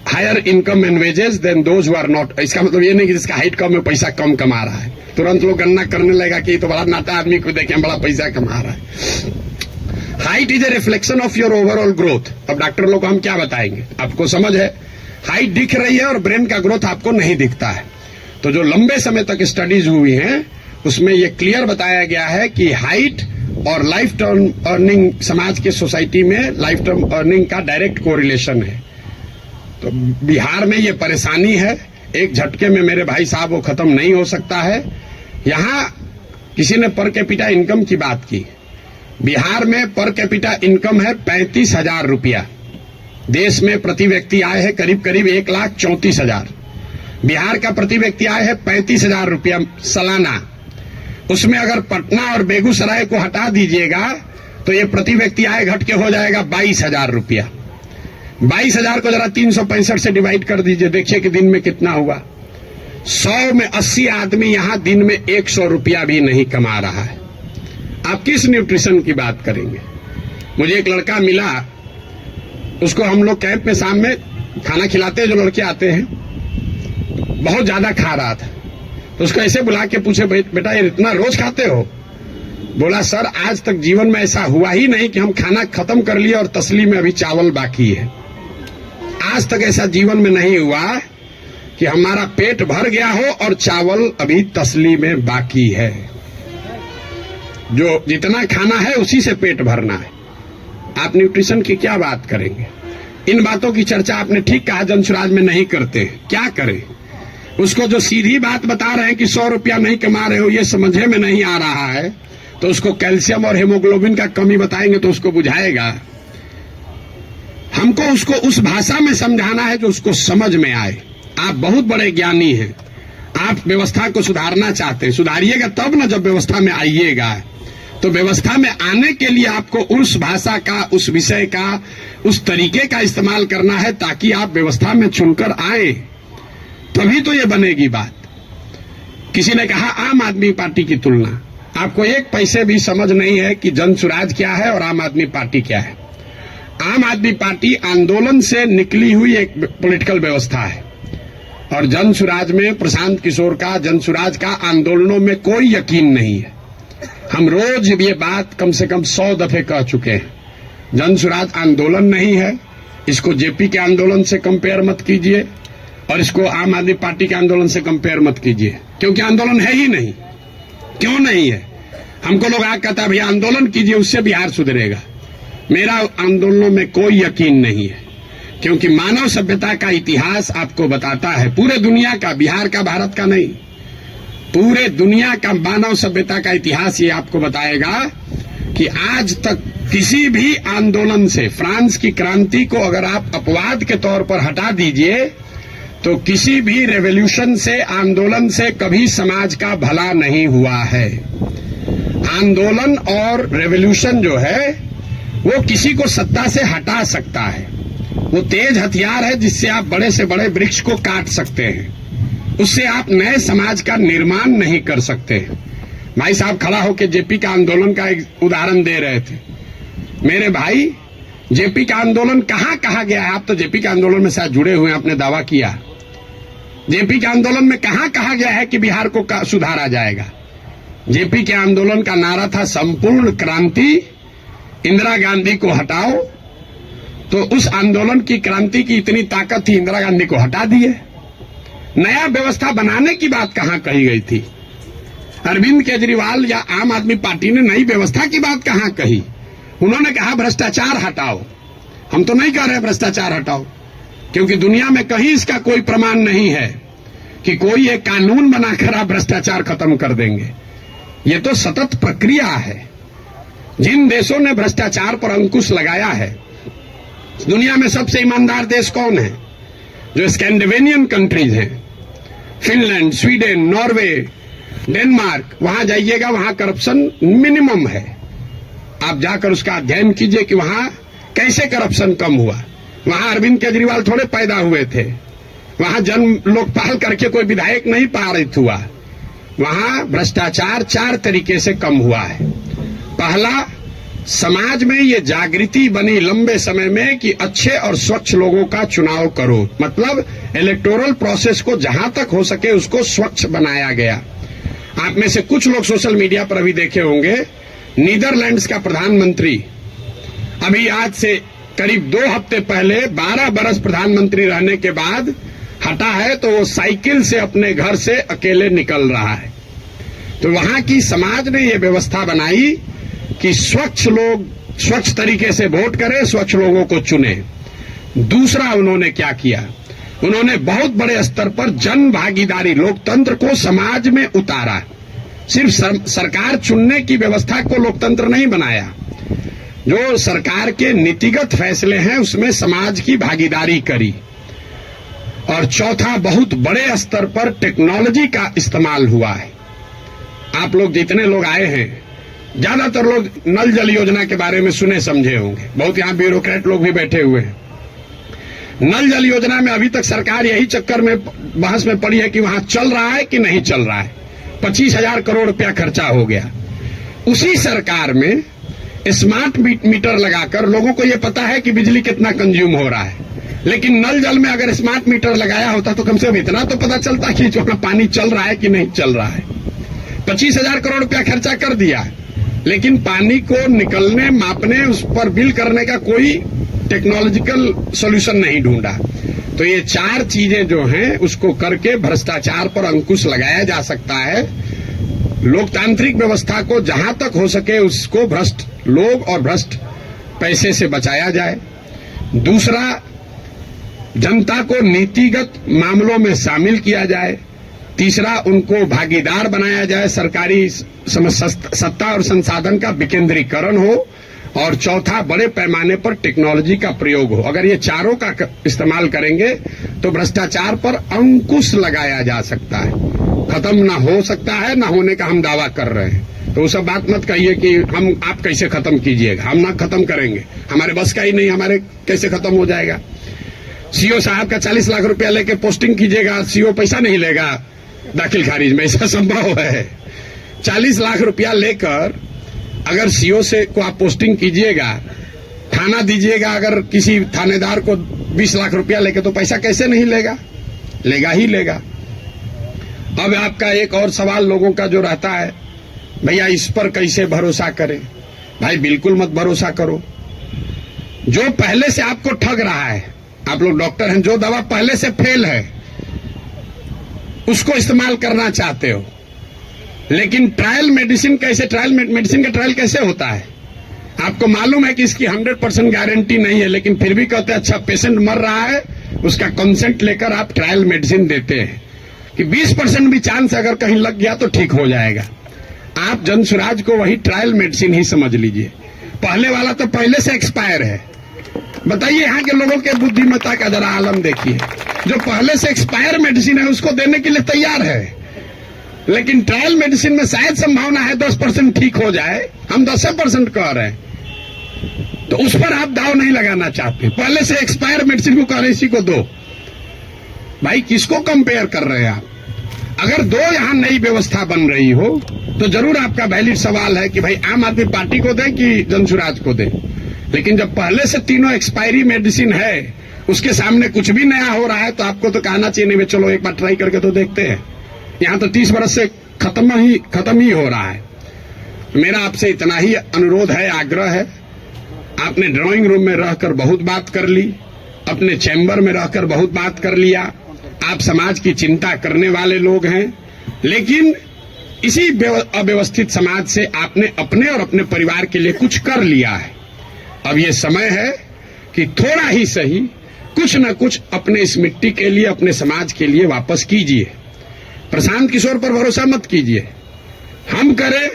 S1: higher income and wages than those who are not. इसका मतलब ये नहीं कि जिसका हाइट कम है पैसा कम कमा रहा है, तुरंत लोग गणना करने लगेगा कि ये तो बड़ा नाटा आदमी को देखें बड़ा पैसा कमा रहा है। Height is a reflection of your overall growth. अब डॉक्टर लोग को हम क्या बताएंगे, आपको समझ है, हाइट दिख रही है और ब्रेन का ग्रोथ आपको नहीं दिखता है। तो जो लंबे समय तक स्टडीज हुई हैं उसमें ये क्लियर बताया गया है कि हाइट और लाइफ टर्म अर्निंग, समाज के सोसाइटी में लाइफ टर्म अर्निंग का डायरेक्ट कोरिलेशन है। तो बिहार में ये परेशानी है, एक झटके में मेरे भाई साहब वो खत्म नहीं हो सकता है। यहां किसी ने पर कैपिटा इनकम की बात की, बिहार में पर कैपिटा इनकम है 35,000 रुपया। देश में प्रति व्यक्ति आय है करीब करीब 1,34,000। बिहार का प्रति व्यक्ति आय है 35,000 रुपया सालाना। उसमें अगर पटना और बेगूसराय को हटा दीजिएगा तो ये प्रति व्यक्ति आय घट के हो जाएगा 22,000 रुपया। 22,000 को जरा 365 से डिवाइड कर दीजिए, देखिए कि दिन में कितना हुआ। 100 में 80 आदमी यहां दिन में 100 रुपया भी नहीं कमा रहा है। आप किस न्यूट्रिशन की बात करेंगे। मुझे एक लड़का मिला, उसको हम लोग कैंप में शाम में खाना खिलाते हैं, जो लड़के आते हैं, बहुत ज्यादा खा रहा था। तो उसको ऐसे बुला के पूछे, बेटा ये इतना रोज खाते हो? बोला सर आज तक जीवन में ऐसा हुआ ही नहीं कि हम खाना खत्म कर लिए और तसली में अभी चावल बाकी है। आज तक ऐसा जीवन में नहीं हुआ कि हमारा पेट भर गया हो और चावल अभी तसली में बाकी है। जो जितना खाना है उसी से पेट भरना है। आप न्यूट्रिशन की क्या बात करेंगे। इन बातों की चर्चा आपने ठीक कहा जनसुराज में नहीं करते, क्या करें। उसको जो सीधी बात बता रहे हैं कि 100 रुपया नहीं कमा रहे हो, ये समझे में नहीं आ रहा है, तो उसको कैल्शियम और हेमोग्लोबिन का कमी बताएंगे तो उसको बुझाएगा। हमको उसको उस भाषा में समझाना है जो उसको समझ में आए। आप बहुत बड़े ज्ञानी हैं, आप व्यवस्था को सुधारना चाहते हैं, सुधारिएगा तब ना जब व्यवस्था में आइएगा। तो व्यवस्था में आने के लिए आपको उस भाषा का, उस विषय का, उस तरीके का इस्तेमाल करना है ताकि आप व्यवस्था में चुनकर आए, तभी तो ये बनेगी बात। किसी ने कहा आम आदमी पार्टी की तुलना, आपको एक पैसे भी समझ नहीं है कि जनसुराज क्या है और आम आदमी पार्टी क्या है। आम आदमी पार्टी आंदोलन से निकली हुई एक पॉलिटिकल व्यवस्था है और जनसुराज में प्रशांत किशोर का, जनसुराज का आंदोलनों में कोई यकीन नहीं है। हम रोज ये बात कम से कम 100 दफे कह चुके हैं। जन सुराज आंदोलन नहीं है, इसको जेपी के आंदोलन से कंपेयर मत कीजिए और इसको आम आदमी पार्टी के आंदोलन से कंपेयर मत कीजिए, क्योंकि आंदोलन है ही नहीं। क्यों नहीं है? हमको लोग आग कहता है भैया आंदोलन कीजिए उससे बिहार सुधरेगा। मेरा आंदोलनों में कोई यकीन नहीं है, क्योंकि मानव सभ्यता का इतिहास आपको बताता है, पूरे दुनिया का, बिहार का, भारत का नहीं, पूरे दुनिया का मानव सभ्यता का इतिहास ये आपको बताएगा कि आज तक किसी भी आंदोलन से, फ्रांस की क्रांति को अगर आप अपवाद के तौर पर हटा दीजिए, तो किसी भी रेवोल्यूशन से, आंदोलन से कभी समाज का भला नहीं हुआ है। आंदोलन और रेवोल्यूशन जो है वो किसी को सत्ता से हटा सकता है। वो तेज हथियार है जिससे आप बड़े से बड़े वृक्ष को काट सकते हैं, उससे आप नए समाज का निर्माण नहीं कर सकते। भाई साहब खड़ा होकर जेपी का आंदोलन का एक उदाहरण दे रहे थे। मेरे भाई, जेपी का आंदोलन कहां कहा गया है? आप तो जेपी के आंदोलन में शायद जुड़े हुए हैं, आपने दावा किया। जेपी के आंदोलन में कहां कहा गया है कि बिहार को सुधारा जाएगा? जेपी के आंदोलन का नारा था संपूर्ण क्रांति, इंदिरा गांधी को हटाओ। तो उस आंदोलन की, क्रांति की इतनी ताकत थी, इंदिरा गांधी को हटा दिए। नया व्यवस्था बनाने की बात कहां कही गई थी? अरविंद केजरीवाल या आम आदमी पार्टी ने नई व्यवस्था की बात कहां कही? उन्होंने कहा भ्रष्टाचार हटाओ। हम तो नहीं कह रहे भ्रष्टाचार हटाओ, क्योंकि दुनिया में कहीं इसका कोई प्रमाण नहीं है कि कोई एक कानून बनाकर आप भ्रष्टाचार खत्म कर देंगे। ये तो सतत प्रक्रिया है। जिन देशों ने भ्रष्टाचार पर अंकुश लगाया है, दुनिया में सबसे ईमानदार देश कौन है? जो स्कैंडिनेवियन कंट्रीज हैं, फिनलैंड, स्वीडन, नॉर्वे, डेनमार्क, वहां जाइएगा, वहां करप्शन मिनिमम है। आप जाकर उसका अध्ययन कीजिए कि वहां कैसे करप्शन कम हुआ। वहां अरविंद केजरीवाल थोड़े पैदा हुए थे, वहां जन्म लोकपाल करके कोई विधायक नहीं पारित हुआ। वहां भ्रष्टाचार 4 तरीके से कम हुआ है। पहला, समाज में ये जागृति बनी लंबे समय में कि अच्छे और स्वच्छ लोगों का चुनाव करो, मतलब इलेक्टोरल प्रोसेस को जहां तक हो सके उसको स्वच्छ बनाया गया। आप में से कुछ लोग सोशल मीडिया पर अभी देखे होंगे, नीदरलैंड्स का प्रधानमंत्री अभी आज से करीब 2 हफ्ते पहले 12 बरस प्रधानमंत्री रहने के बाद हटा है, तो वो साइकिल से अपने घर से अकेले निकल रहा है। तो वहां की समाज ने ये व्यवस्था बनाई कि स्वच्छ लोग स्वच्छ तरीके से वोट करें, स्वच्छ लोगों को चुने। दूसरा उन्होंने क्या किया? उन्होंने बहुत बड़े स्तर पर जन भागीदारी, लोकतंत्र को समाज में उतारा। सिर्फ सरकार चुनने की व्यवस्था को लोकतंत्र नहीं बनाया, जो सरकार के नीतिगत फैसले हैं उसमें समाज की भागीदारी करी। और चौथा, बहुत बड़े स्तर पर टेक्नोलॉजी का इस्तेमाल हुआ है। आप लोग जितने लोग आए हैं, ज्यादातर लोग नल जल योजना के बारे में सुने समझे होंगे, बहुत यहां ब्यूरोक्रेट लोग भी बैठे हुए हैं। नल जल योजना में अभी तक सरकार यही चक्कर में बहस में पड़ी है कि वहां चल रहा है कि नहीं चल रहा है। 25,000 करोड़ रुपया खर्चा हो गया। उसी सरकार में स्मार्ट मीटर लगाकर लोगों को यह पता है कि बिजली कितना कंज्यूम हो रहा है, लेकिन नल जल में अगर स्मार्ट मीटर लगाया होता तो कम से कम इतना तो पता चलता कि जो पानी चल रहा है कि नहीं चल रहा है। 25,000 करोड़ रुपया खर्चा कर दिया, लेकिन पानी को निकलने, मापने, उस पर बिल करने का कोई टेक्नोलॉजिकल सॉल्यूशन नहीं ढूंढा। तो ये 4 चीजें जो हैं उसको करके भ्रष्टाचार पर अंकुश लगाया जा सकता है। लोकतांत्रिक व्यवस्था को जहां तक हो सके उसको भ्रष्ट लोग और भ्रष्ट पैसे से बचाया जाए। दूसरा, जनता को नीतिगत मामलों में शामिल किया जाए। तीसरा, उनको भागीदार बनाया जाए, सरकारी सत्ता और संसाधन का विकेंद्रीकरण हो। और चौथा, बड़े पैमाने पर टेक्नोलॉजी का प्रयोग हो। अगर ये चारों का इस्तेमाल करेंगे तो भ्रष्टाचार पर अंकुश लगाया जा सकता है। खत्म ना हो सकता है, ना होने का हम दावा कर रहे हैं। तो वो सब बात मत कहिए कि आप कैसे खत्म कीजिएगा, हम ना खत्म करेंगे, हमारे बस का ही नहीं, हमारे कैसे खत्म हो जाएगा। सीओ साहब का 40 लाख रुपया लेके पोस्टिंग कीजिएगा, सीओ पैसा नहीं लेगा दाखिल खारिज में, ऐसा संभव है? 40 लाख रुपया लेकर अगर सीओ से को आप पोस्टिंग कीजिएगा, थाना दीजिएगा, अगर किसी थानेदार को 20 लाख रुपया लेके, तो पैसा कैसे नहीं लेगा? लेगा ही लेगा। अब आपका एक और सवाल लोगों का जो रहता है, भैया इस पर कैसे भरोसा करें? भाई बिल्कुल मत भरोसा करो। जो पहले से आपको ठग रहा है, आप लोग डॉक्टर हैं, जो दवा पहले से फेल है उसको इस्तेमाल करना चाहते हो, लेकिन ट्रायल मेडिसिन कैसे, मेडिसिन का ट्रायल कैसे होता है? आपको मालूम है कि इसकी 100% गारंटी नहीं है, लेकिन फिर भी कहते हैं अच्छा पेशेंट मर रहा है, उसका कंसेंट लेकर आप ट्रायल मेडिसिन देते हैं कि 20% भी चांस अगर कहीं लग गया तो ठीक हो जाएगा। आप जनसुराज को वही ट्रायल मेडिसिन ही समझ लीजिए। पहले वाला तो पहले से एक्सपायर है। बताइए यहाँ के लोगों के बुद्धिमत्ता का जरा आलम देखिए। जो पहले से एक्सपायर मेडिसिन है उसको देने के लिए तैयार है, लेकिन ट्रायल मेडिसिन में शायद संभावना है 10% ठीक हो जाए, हम 10% कह रहे हैं, तो उस पर आप दाव नहीं लगाना चाहते। पहले से एक्सपायर मेडिसिन को कह रहे इसी को दो। भाई किसको कंपेयर कर रहे हैं आप? अगर दो यहां नई व्यवस्था बन रही हो तो जरूर आपका वैलिड सवाल है कि भाई आम आदमी पार्टी को दें कि जनसुराज को दें, लेकिन जब पहले से तीनों एक्सपायरी मेडिसिन है, उसके सामने कुछ भी नया हो रहा है, तो आपको तो कहना चाहिए नहीं चलो एक बार ट्राई करके तो देखते हैं। यहां तो 30 वर्ष से खत्म ही हो रहा है। मेरा आपसे इतना ही अनुरोध है, आग्रह है। आपने ड्राइंग रूम में रहकर बहुत बात कर ली, अपने चैम्बर में रहकर बहुत बात कर लिया, आप समाज की चिंता करने वाले लोग हैं, लेकिन इसी अव्यवस्थित समाज से आपने अपने और अपने परिवार के लिए कुछ कर लिया है। अब ये समय है कि थोड़ा ही सही कुछ न कुछ अपने इस मिट्टी के लिए, अपने समाज के लिए वापस कीजिए। प्रशांत किशोर पर भरोसा मत कीजिए। हम करें,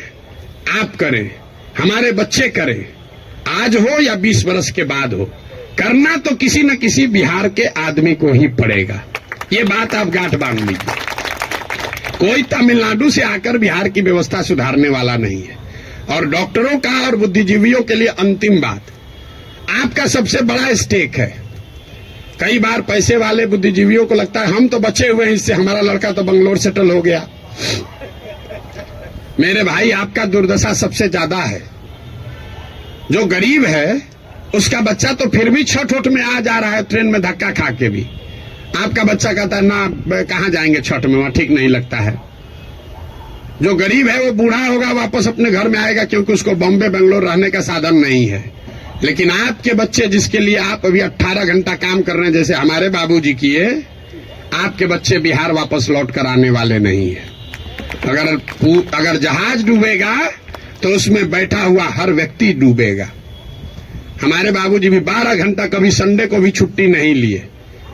S1: आप करें, हमारे बच्चे करें, आज हो या 20 वर्ष के बाद हो, करना तो किसी न किसी बिहार के आदमी को ही पड़ेगा। ये बात आप गांठ बांध लीजिए। कोई तमिलनाडु से आकर बिहार की व्यवस्था सुधारने वाला नहीं है। और डॉक्टरों का और बुद्धिजीवियों के लिए अंतिम बात, आपका सबसे बड़ा स्टेक है। कई बार पैसे वाले बुद्धिजीवियों को लगता है हम तो बचे हुए हैं, इससे हमारा लड़का तो बंगलोर सेटल हो गया। मेरे भाई आपका दुर्दशा सबसे ज्यादा है। जो गरीब है उसका बच्चा तो फिर भी छठ उठ में आ जा रहा है, ट्रेन में धक्का खा के भी। आपका बच्चा कहता है ना कहां जाएंगे छठ में, वहां ठीक नहीं लगता है। जो गरीब है वो बूढ़ा होगा, वापस अपने घर में आएगा, क्योंकि उसको बॉम्बे बेंगलोर रहने का साधन नहीं है। लेकिन आपके बच्चे जिसके लिए आप अभी 18 घंटा काम कर रहे हैं, जैसे हमारे बाबूजी किए, आपके बच्चे बिहार वापस लौट कर आने वाले नहीं है। अगर जहाज डूबेगा तो उसमें बैठा हुआ हर व्यक्ति डूबेगा। हमारे बाबूजी भी 12 घंटा, कभी संडे को भी छुट्टी नहीं लिए,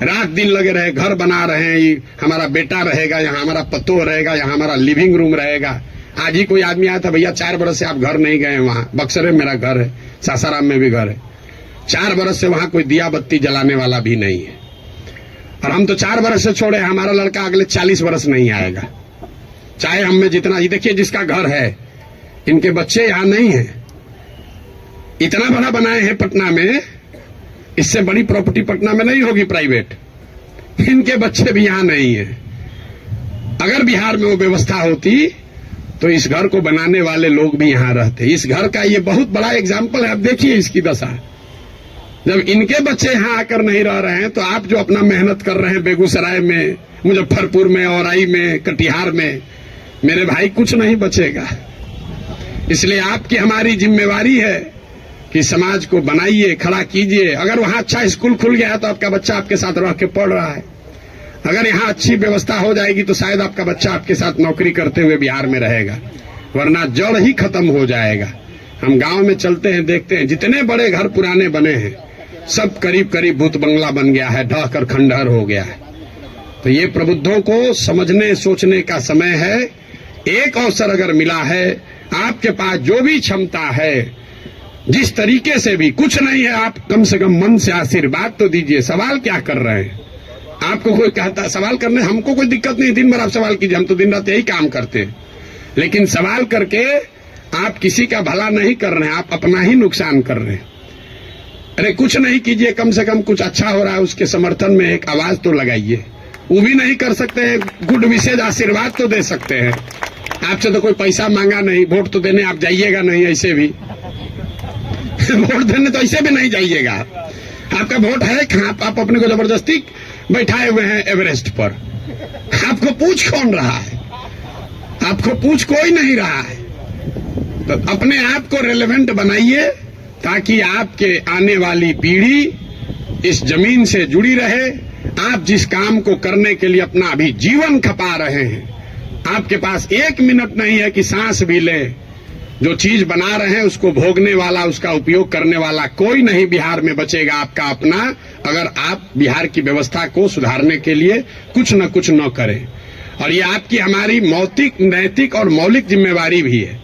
S1: रात दिन लगे रहे, घर बना रहे हैं। हमारा बेटा रहेगा यहाँ, हमारा पतोह रहेगा यहाँ, हमारा लिविंग रूम रहेगा। आज ही कोई आदमी आया था, भैया 4 बरस से आप घर नहीं गए, वहां बक्सर में मेरा घर है, सासाराम में भी घर है, 4 बरस से वहां कोई दिया बत्ती जलाने वाला भी नहीं है। और हम तो 4 बरस से छोड़े, हमारा लड़का अगले 40 बरस नहीं आएगा, चाहे हम में जितना। ये देखिए जिसका घर है, इनके बच्चे यहां नहीं है। इतना बड़ा बनाए हैं पटना में, इससे बड़ी प्रॉपर्टी पटना में नहीं होगी प्राइवेट। इनके बच्चे भी यहां नहीं है। अगर बिहार में वो व्यवस्था होती तो इस घर को बनाने वाले लोग भी यहां रहते। इस घर का ये बहुत बड़ा एग्जाम्पल है। अब देखिए इसकी दशा, जब इनके बच्चे यहां आकर नहीं रह रहे हैं, तो आप जो अपना मेहनत कर रहे हैं बेगूसराय में, मुजफ्फरपुर में, औराई में, कटिहार में, मेरे भाई कुछ नहीं बचेगा। इसलिए आपकी हमारी जिम्मेवारी है कि समाज को बनाइए, खड़ा कीजिए। अगर वहां अच्छा स्कूल खुल गया है तो आपका बच्चा आपके साथ रह के पढ़ रहा है। अगर यहाँ अच्छी व्यवस्था हो जाएगी तो शायद आपका बच्चा आपके साथ नौकरी करते हुए बिहार में रहेगा, वरना जड़ ही खत्म हो जाएगा। हम गांव में चलते हैं, देखते हैं जितने बड़े घर पुराने बने हैं सब करीब करीब भूत बंगला बन गया है, ढह कर खंडहर हो गया है। तो ये प्रबुद्धों को समझने सोचने का समय है। एक अवसर अगर मिला है, आपके पास जो भी क्षमता है, जिस तरीके से भी, कुछ नहीं है, आप कम से कम मन से आशीर्वाद तो दीजिए। सवाल क्या कर रहे हैं? आपको कोई कहता सवाल करने, हमको कोई दिक्कत नहीं, दिन भर आप सवाल कीजिए, हम तो दिन रात यही काम करते हैं। लेकिन सवाल करके आप किसी का भला नहीं कर रहे हैं, आप अपना ही नुकसान कर रहे हैं। अरे कुछ नहीं कीजिए, कम से कम कुछ अच्छा हो रहा है उसके समर्थन में एक आवाज तो लगाइए। वो भी नहीं कर सकते हैं, गुड विशेष आशीर्वाद तो दे सकते हैं। आपसे तो कोई पैसा मांगा नहीं, वोट तो देने आप जाइएगा नहीं, ऐसे भी वोट देने तो ऐसे भी नहीं जाइएगा। आपका वोट है कहाँ? आप अपने को जबरदस्ती बैठाए हुए हैं एवरेस्ट पर। आपको पूछ कौन रहा है? आपको पूछ कोई नहीं रहा है। तो अपने आप को रेलेवेंट बनाइए ताकि आपके आने वाली पीढ़ी इस जमीन से जुड़ी रहे। आप जिस काम को करने के लिए अपना अभी जीवन खपा रहे हैं, आपके पास 1 मिनट नहीं है कि सांस भी ले। जो चीज बना रहे हैं उसको भोगने वाला, उसका उपयोग करने वाला कोई नहीं बिहार में बचेगा आपका अपना, अगर आप बिहार की व्यवस्था को सुधारने के लिए कुछ न कुछ न करें। और ये आपकी हमारी मौतिक, नैतिक और मौलिक जिम्मेवारी भी है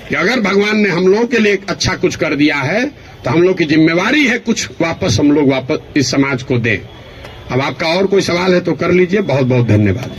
S1: कि अगर भगवान ने हम लोगों के लिए अच्छा कुछ कर दिया है तो हम लोग की जिम्मेवारी है कुछ वापस हम लोग वापस इस समाज को दें। अब आपका और कोई सवाल है तो कर लीजिए। बहुत बहुत धन्यवाद।